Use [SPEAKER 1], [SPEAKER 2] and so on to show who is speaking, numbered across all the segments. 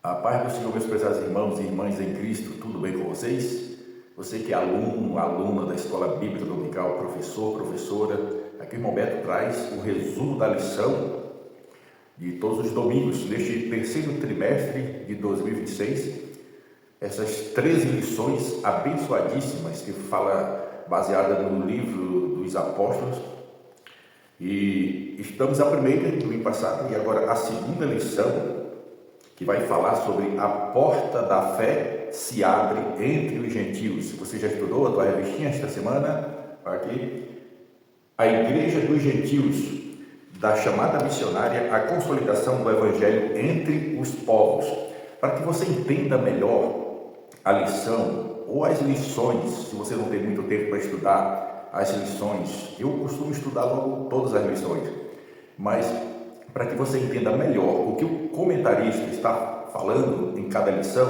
[SPEAKER 1] A paz do Senhor, meus prezados irmãos e irmãs em Cristo, tudo bem com vocês? Você que é aluno, aluna da Escola Bíblica Dominical, professor, professora, aqui o irmão Beto traz o resumo da lição de todos os domingos, neste terceiro trimestre de 2026, essas 13 lições abençoadíssimas que fala baseada no livro dos apóstolos. E estamos a primeira do domingo passado e agora a segunda lição, que vai falar sobre a porta da fé se abre entre os gentios. Você já estudou a tua revistinha esta semana? Aqui, a Igreja dos Gentios, da chamada missionária, a consolidação do Evangelho entre os povos. Para que você entenda melhor a lição ou as lições, se você não tem muito tempo para estudar as lições, eu costumo estudar logo todas as lições, mas para que você entenda melhor o que o comentarista está falando em cada lição,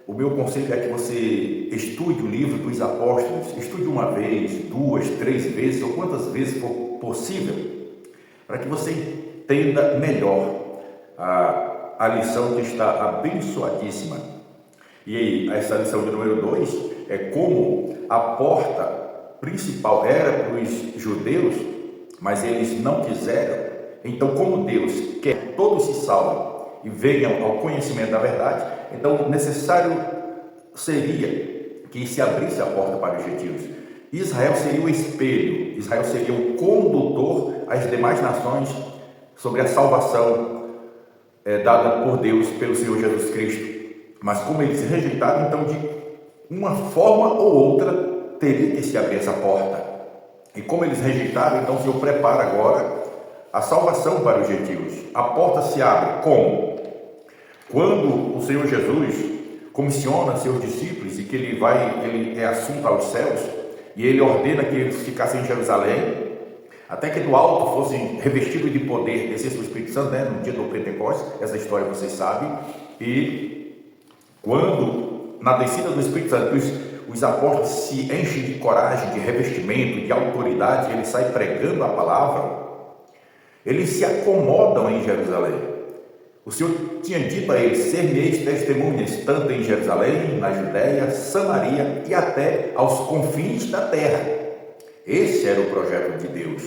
[SPEAKER 1] o meu conselho é que você estude o livro dos apóstolos, estude uma vez, duas, três vezes, ou quantas vezes for possível, para que você entenda melhor a lição que está abençoadíssima. E aí, essa lição de número 2 é como a porta principal era para os judeus, mas eles não quiseram. Então, como Deus quer que todos se salvem e venham ao conhecimento da verdade, então necessário seria que se abrisse a porta para os gentios. Israel seria o espelho, Israel seria o condutor às demais nações sobre a salvação dada por Deus pelo Senhor Jesus Cristo. Mas como eles se rejeitaram, então de uma forma ou outra teria que se abrir essa porta. E como eles rejeitaram, então o Senhor prepara agora a salvação para os gentios. A porta se abre como? Quando o Senhor Jesus comissiona seus discípulos e que ele é assunto aos céus e ele ordena que eles ficassem em Jerusalém, até que do alto fossem revestidos de poder, descesse o Espírito Santo, no dia do Pentecostes, essa história vocês sabem, e quando na descida do Espírito Santo os apóstolos se enchem de coragem, de revestimento, de autoridade, e eles saem pregando a palavra, eles se acomodam em Jerusalém. O Senhor tinha dito a eles: ser-me-eis testemunhas, tanto em Jerusalém, na Judéia, Samaria e até aos confins da terra. Esse era o projeto de Deus.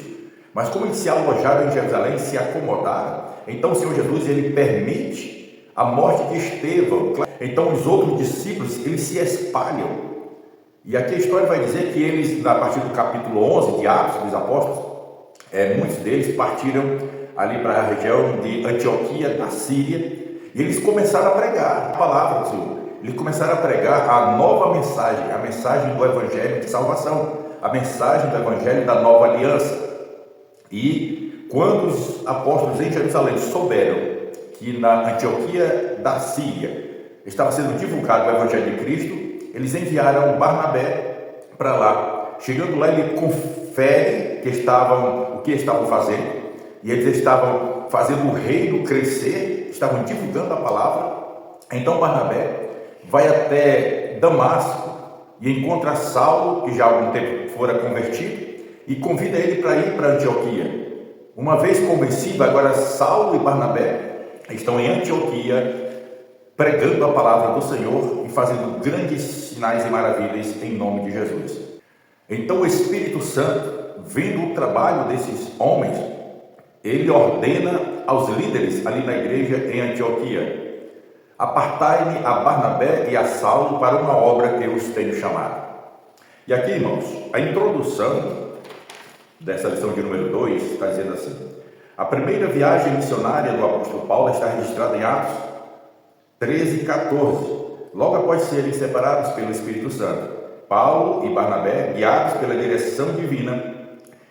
[SPEAKER 1] Mas como eles se alojaram em Jerusalém, se acomodaram, então o Senhor Jesus ele permite a morte de Estevão. Então os outros discípulos eles se espalham. E aqui a história vai dizer que eles, a partir do capítulo 11 de Atos dos Apóstolos, muitos deles partiram ali para a região de Antioquia, da Síria, e eles começaram a pregar a palavra do Senhor. Eles começaram a pregar a nova mensagem, a mensagem do Evangelho de salvação, a mensagem do Evangelho da nova aliança. E quando os apóstolos em Jerusalém souberam que na Antioquia da Síria estava sendo divulgado o Evangelho de Cristo, eles enviaram Barnabé para lá. Chegando lá, ele confere o que estavam fazendo, e eles estavam fazendo o reino crescer, estavam divulgando a palavra. Então Barnabé vai até Damasco e encontra Saulo, que já há algum tempo fora convertido, e convida ele para ir para Antioquia. Uma vez convencido, agora Saulo e Barnabé estão em Antioquia, pregando a palavra do Senhor e fazendo grandes sinais e maravilhas em nome de Jesus. Então o Espírito Santo, vendo o trabalho desses homens, ele ordena aos líderes ali na igreja em Antioquia: apartai-me a Barnabé e a Saulo para uma obra que eu os tenho chamado. E aqui, irmãos, a introdução dessa lição de número 2 está dizendo assim: a primeira viagem missionária do apóstolo Paulo está registrada em Atos 13:14, logo após serem separados pelo Espírito Santo. Paulo e Barnabé, guiados pela direção divina,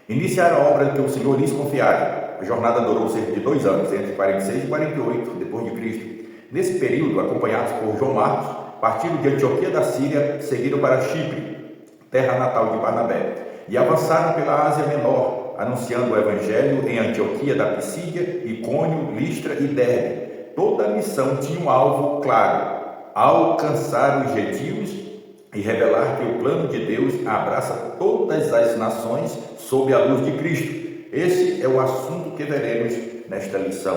[SPEAKER 1] iniciaram a obra que o Senhor lhes confiara. A jornada durou cerca de 2 anos, entre 46 e 48 depois de Cristo. Nesse período, acompanhados por João Marcos, partiram de Antioquia da Síria, seguiram para Chipre, terra natal de Barnabé, e avançaram pela Ásia Menor, anunciando o Evangelho em Antioquia da Pisídia, Icônio, Listra e Derbe. Toda a missão tinha um alvo claro: alcançar os gentios e revelar que o plano de Deus abraça todas as nações sob a luz de Cristo. Esse é o assunto que veremos nesta lição.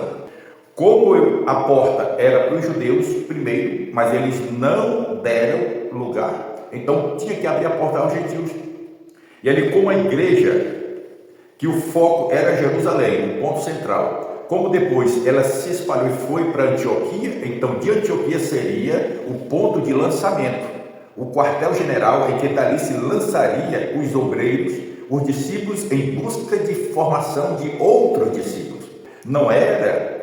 [SPEAKER 1] Como a porta era para os judeus primeiro, mas eles não deram lugar, então tinha que abrir a porta aos gentios. E ali, como a igreja, que o foco era Jerusalém, o ponto central, como depois ela se espalhou e foi para Antioquia, então de Antioquia seria o ponto de lançamento, o quartel-general em que dali se lançaria os obreiros, os discípulos, em busca de formação de outros discípulos. Não era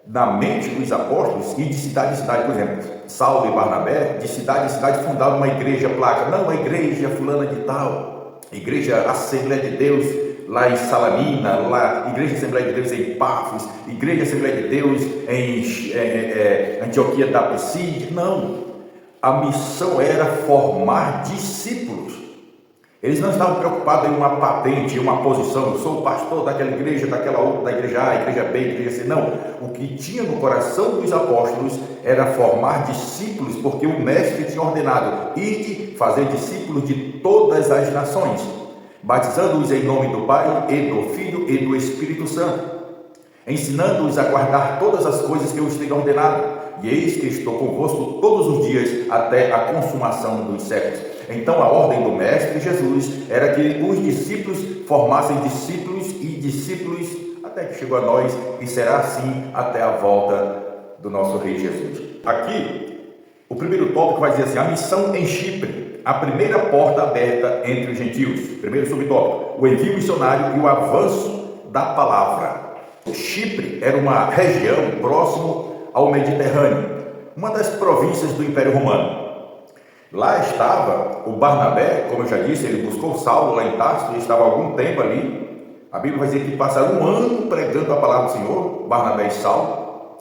[SPEAKER 1] na mente dos apóstolos ir de cidade em cidade, por exemplo, Saulo e Barnabé, de cidade em cidade fundaram uma igreja placa, não, a igreja fulana de tal, igreja Assembleia de Deus lá em Salamina, lá, igreja Assembleia de Deus em Pafos, igreja Assembleia de Deus em Antioquia da Pisídia. Não, a missão era formar discípulos. Eles não estavam preocupados em uma patente, em uma posição, eu sou o pastor daquela igreja, daquela outra, da igreja A, igreja B, igreja C. Não, o que tinha no coração dos apóstolos era formar discípulos, porque o mestre tinha ordenado: ide fazer discípulos de todas as nações, batizando-os em nome do Pai, e do Filho e do Espírito Santo, ensinando-os a guardar todas as coisas que eu os tenho ordenado, e eis que estou convosco todos os dias até a consumação dos séculos. Então a ordem do Mestre Jesus era que os discípulos formassem discípulos e discípulos, até que chegou a nós, e será assim até a volta do nosso Rei Jesus. Aqui, o primeiro tópico vai dizer assim: a missão em Chipre, a primeira porta aberta entre os gentios. Primeiro subtópico, o envio missionário e o avanço da palavra. Chipre era uma região próximo ao Mediterrâneo, uma das províncias do Império Romano. Lá estava o Barnabé, como eu já disse, ele buscou Saulo lá em Tarso e estava há algum tempo ali. A Bíblia vai dizer que passaram um ano pregando a palavra do Senhor, Barnabé e Saulo.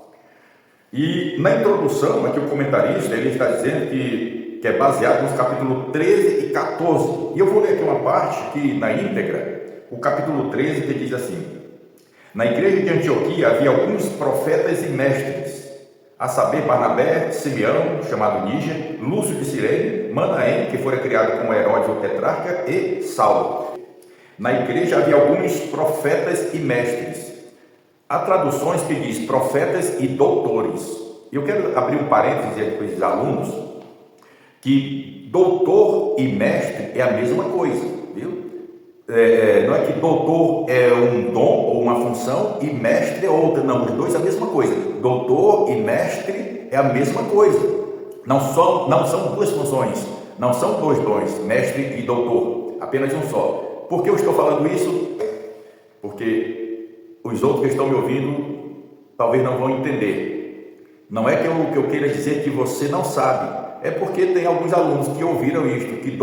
[SPEAKER 1] E na introdução, aqui o comentarista, ele está dizendo que é baseado nos capítulos 13 e 14. E eu vou ler aqui uma parte que, na íntegra, o capítulo 13, que diz assim: na igreja de Antioquia havia alguns profetas e mestres, a saber, Barnabé, Simeão, chamado Níger, Lúcio de Cirene, Manaém, que fora criado com Herodes o tetrarca, e Saulo. Na igreja havia alguns profetas e mestres. Há traduções que diz profetas e doutores. Eu quero abrir um parênteses aqui para os alunos, que doutor e mestre é a mesma coisa, viu? Não é que doutor é um dom ou uma função e mestre é outra, não, os dois é a mesma coisa. Doutor e mestre é a mesma coisa, não são duas funções, não são dois dons, mestre e doutor, apenas um só. Por que eu estou falando isso? Porque os outros que estão me ouvindo talvez não vão entender. Não é que eu queira dizer que você não sabe, é porque tem alguns alunos que ouviram isto, que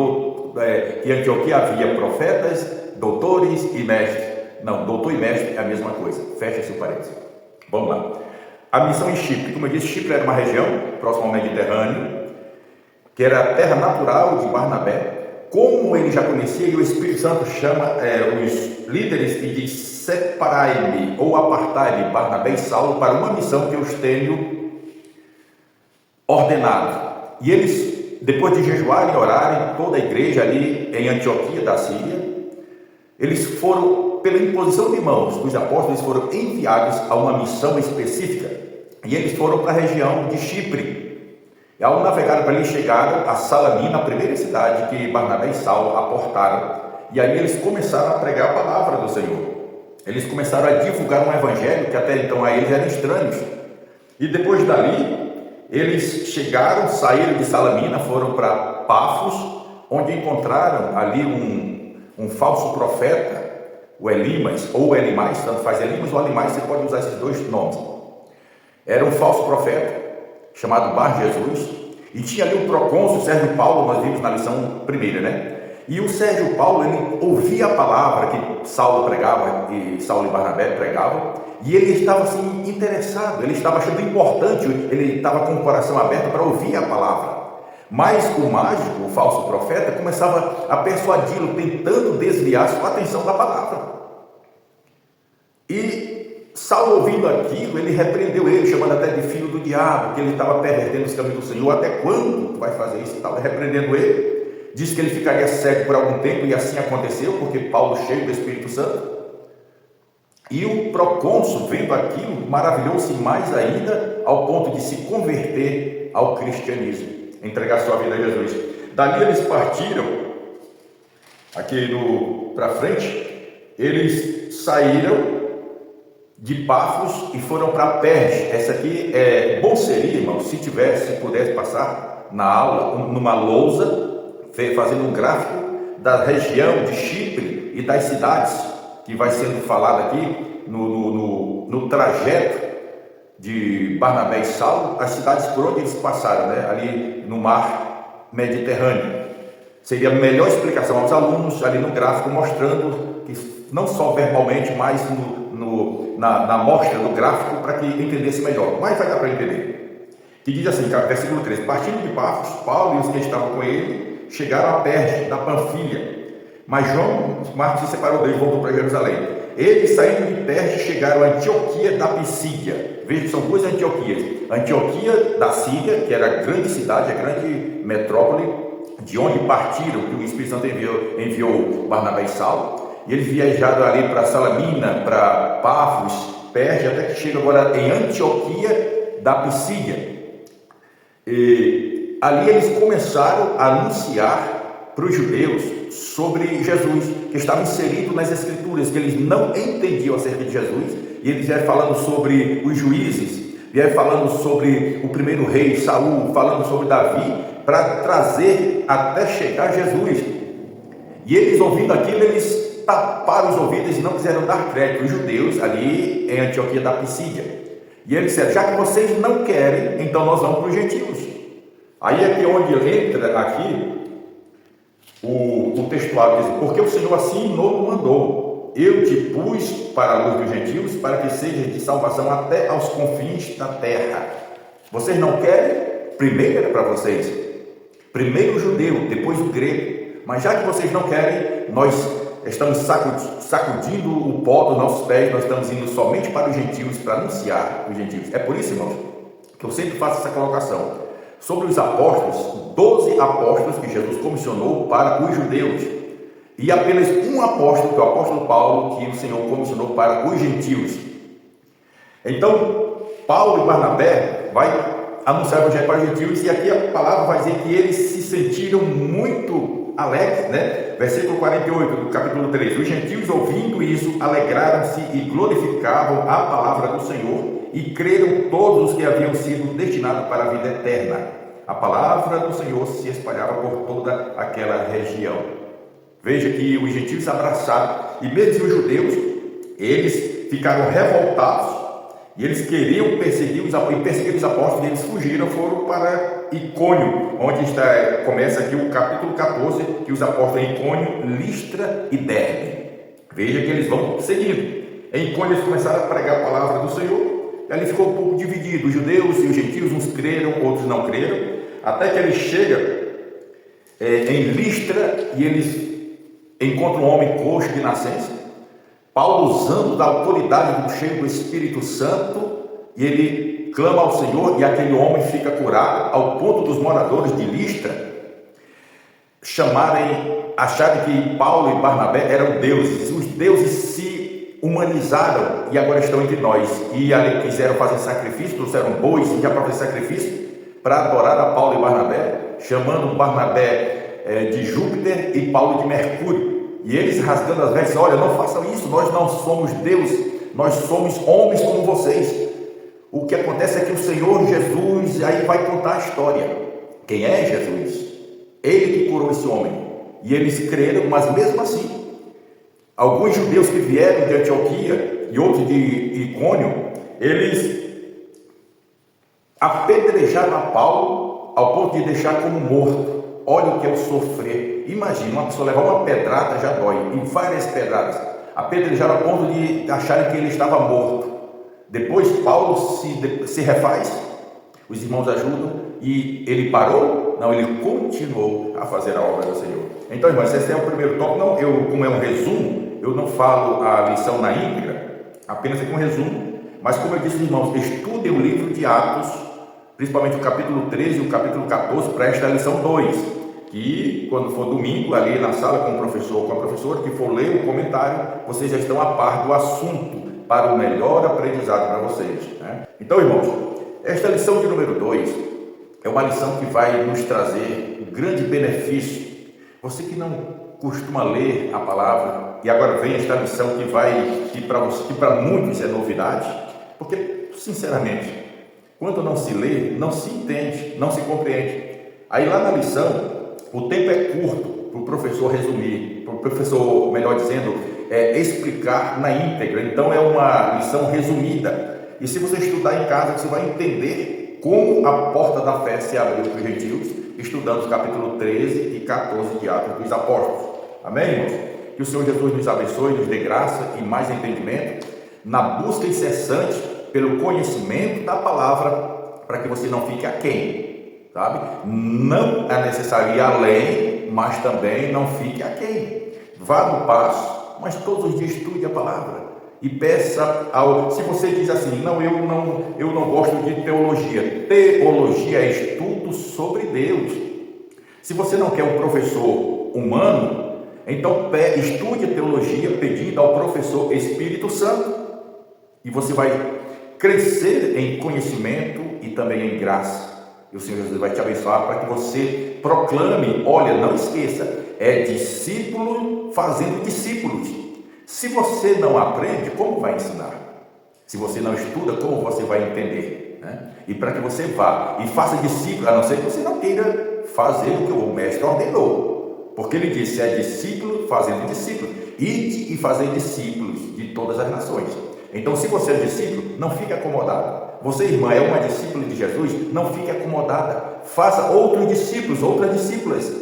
[SPEAKER 1] em Antioquia havia profetas, doutores e mestres. Não, doutor e mestre é a mesma coisa. Fecha esse parênteses. Vamos lá. A missão em Chipre, como eu disse, Chipre era uma região próxima ao Mediterrâneo, que era a terra natural de Barnabé. Como ele já conhecia, e o Espírito Santo chama os líderes e diz: separai-me ou apartai-me, Barnabé e Saulo, para uma missão que eu os tenho ordenado. E eles, depois de jejuarem e orarem, toda a igreja ali em Antioquia da Síria, eles foram, pela imposição de mãos dos apóstolos, foram enviados a uma missão específica, e eles foram para a região de Chipre. E ao navegar para ali, chegaram a Salamina, a primeira cidade que Barnabé e Saulo aportaram, e aí eles começaram a pregar a palavra do Senhor. Eles começaram a divulgar um evangelho que até então a eles eram estranhos. E depois dali, eles chegaram, saíram de Salamina, foram para Pafos, onde encontraram ali um falso profeta, o Elimas, ou Elimais, tanto faz Elimas ou Elimais, você pode usar esses dois nomes. Era um falso profeta, chamado Bar Jesus, e tinha ali o procônsul Sérgio Paulo, nós vimos na lição primeira, né? E o Sérgio Paulo, ele ouvia a palavra que Saulo pregava, e Saulo e Barnabé pregavam, e ele estava assim interessado, ele estava achando importante, ele estava com o coração aberto para ouvir a palavra. Mas o mágico, o falso profeta, começava a persuadi-lo, tentando desviar sua atenção da palavra. E Saulo, ouvindo aquilo, ele repreendeu ele, chamando até de filho do diabo, que ele estava pervertendo os caminhos do Senhor. Até quando tu vai fazer isso? Estava repreendendo ele. Disse que ele ficaria cego por algum tempo, e assim aconteceu, porque Paulo, cheio do Espírito Santo, E o procônsul, vendo aquilo, maravilhou-se mais ainda, ao ponto de se converter ao cristianismo, entregar sua vida a Jesus. Dali eles partiram, aqui para frente, eles saíram de Pafos e foram para Perge. Essa aqui bom seria, irmão, se pudesse passar na aula, numa lousa, fazendo um gráfico da região de Chipre e das cidades que vai sendo falado aqui no trajeto de Barnabé e Saulo, as cidades por onde eles passaram, né? Ali no mar Mediterrâneo. Seria a melhor explicação aos alunos ali no gráfico, mostrando que não só verbalmente, mas na mostra do gráfico, para que entendesse melhor. Mas vai dar para entender. Que diz assim, versículo 3: partindo de Pafos, Paulo e os que estavam com ele chegaram a Perge, da Panfilha. Mas João Marcos se separou dele e voltou para Jerusalém. Eles, saindo de Perge, chegaram a Antioquia da Pisídia. Veja que são duas Antioquias. Antioquia da Síria, que era a grande cidade, a grande metrópole, de onde partiram, que o Espírito Santo enviou Barnabé e Saulo. E eles viajaram ali para Salamina, para Pafos, Perge, até que chegam agora em Antioquia da Pisídia. E ali eles começaram a anunciar para os judeus sobre Jesus, que estava inserido nas Escrituras, que eles não entendiam acerca de Jesus, e eles vieram falando sobre os juízes, vieram falando sobre o primeiro rei, Saul, falando sobre Davi, para trazer até chegar Jesus. E eles, ouvindo aquilo, eles taparam os ouvidos e não quiseram dar crédito. Os judeus ali em Antioquia da Pisídia. E eles disseram: já que vocês não querem, então nós vamos para os gentios. Aí é que onde entra aqui o textuário, diz: porque o Senhor assim nos mandou, eu te pus para a luz dos gentios, para que seja de salvação até aos confins da terra. Vocês não querem? Primeiro era para vocês, primeiro o judeu, depois o grego. Mas já que vocês não querem, nós estamos sacudindo o pó dos nossos pés, nós estamos indo somente para os gentios, para anunciar os gentios. É por isso, irmãos, que eu sempre faço essa colocação. Sobre os apóstolos, 12 apóstolos que Jesus comissionou para os judeus, e apenas um apóstolo, que é o apóstolo Paulo, que o Senhor comissionou para os gentios. Então, Paulo e Barnabé vai anunciar o evangelho para os gentios, e aqui a palavra vai dizer que eles se sentiram muito alegres, né? Versículo 48 do capítulo 3: os gentios, ouvindo isso, alegraram-se e glorificavam a palavra do Senhor, e creram todos os que haviam sido destinados para a vida eterna. A palavra do Senhor se espalhava por toda aquela região. Veja que os gentios abraçaram, e mesmo os judeus, eles ficaram revoltados, e eles queriam perseguir os apóstolos, e eles fugiram, foram para Icônio, onde começa aqui o capítulo 14, que os apóstolos em Icônio, Listra e Derbe. Veja que eles vão seguindo. Em Icônio eles começaram a pregar a palavra do Senhor, e ali ficou um pouco dividido, os judeus e os gentios, uns creram, outros não creram, até que ele chega em Listra, e eles encontram um homem coxo de nascença. Paulo, usando da autoridade do cheio do Espírito Santo, e ele clama ao Senhor, e aquele homem fica curado, ao ponto dos moradores de Listra acharem que Paulo e Barnabé eram deuses. Os deuses se humanizaram e agora estão entre nós, e ali quiseram fazer sacrifício, trouxeram bois já para fazer sacrifício, para adorar a Paulo e Barnabé, chamando Barnabé de Júpiter e Paulo de Mercúrio. E eles, rasgando as vestes: olha, não façam isso, nós não somos Deus, nós somos homens como vocês. O que acontece é que o Senhor Jesus, aí vai contar a história. Quem é Jesus? Ele que curou esse homem. E eles creram, mas mesmo assim, alguns judeus que vieram de Antioquia e outros de Icônio, eles apedrejaram a Paulo ao ponto de deixar como morto. Olha o que é o sofrer. Imagina, uma pessoa levar uma pedrada já dói, e várias pedradas. Apedrejaram ao ponto de acharem que ele estava morto. Depois Paulo se refaz, os irmãos ajudam, e ele parou? Não, ele continuou a fazer a obra do Senhor. Então, irmãos, esse é o primeiro tópico. Não, como é um resumo, eu não falo a lição na íntegra, apenas é um resumo. Mas como eu disse, irmãos, estudem o livro de Atos, principalmente o capítulo 13 e o capítulo 14, para esta lição 2, que quando for domingo, ali na sala com o professor ou com a professora, que for ler o comentário, vocês já estão a par do assunto para o melhor aprendizado para vocês, né? Então, irmãos, esta lição de número 2 é uma lição que vai nos trazer um grande benefício. Você que não costuma ler a palavra, e agora vem esta lição que para muitos é novidade, porque, sinceramente, quando não se lê, não se entende, não se compreende. Aí lá na lição, o tempo é curto para o professor resumir, para o professor, melhor dizendo, explicar na íntegra. Então é uma lição resumida. E se você estudar em casa, você vai entender como a porta da fé se abriu para os gentios, estudando os capítulos 13 e 14 de Atos dos Apóstolos. Amém, irmãos? Que o Senhor Jesus nos abençoe, nos dê graça e mais entendimento na busca incessante pelo conhecimento da palavra, para que você não fique aquém, sabe? Não é necessário ir além, mas também não fique aquém. Vá no passo, mas todos os dias estude a palavra e peça ao... Se você diz assim, eu não gosto de teologia. Teologia é estudo sobre Deus. Se você não quer um professor humano, então estude a teologia pedindo ao professor Espírito Santo, e você vai crescer em conhecimento e também em graça. E o Senhor Jesus vai te abençoar para que você proclame. Olha, não esqueça, é discípulo fazendo discípulos. Se você não aprende, como vai ensinar? Se você não estuda, como você vai entender, né? E para que você vá e faça discípulo, a não ser que você não queira fazer o que o mestre ordenou, porque ele disse, é discípulo fazendo discípulos, ide e fazer discípulos de todas as nações. Então, se você é discípulo, não fique acomodado. Você, irmã, é uma discípula de Jesus, não fique acomodada. Faça outros discípulos, outras discípulas,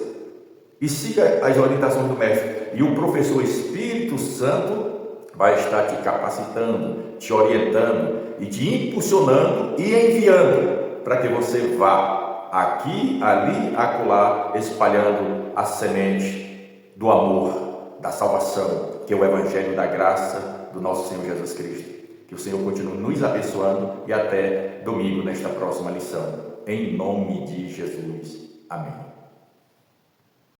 [SPEAKER 1] e siga as orientações do mestre. E o professor Espírito Santo vai estar te capacitando, te orientando e te impulsionando e enviando para que você vá aqui, ali, acolá, espalhando a semente do amor, da salvação, que é o Evangelho da graça do nosso Senhor Jesus Cristo. Que o Senhor continue nos abençoando e até domingo nesta próxima lição. Em nome de Jesus. Amém.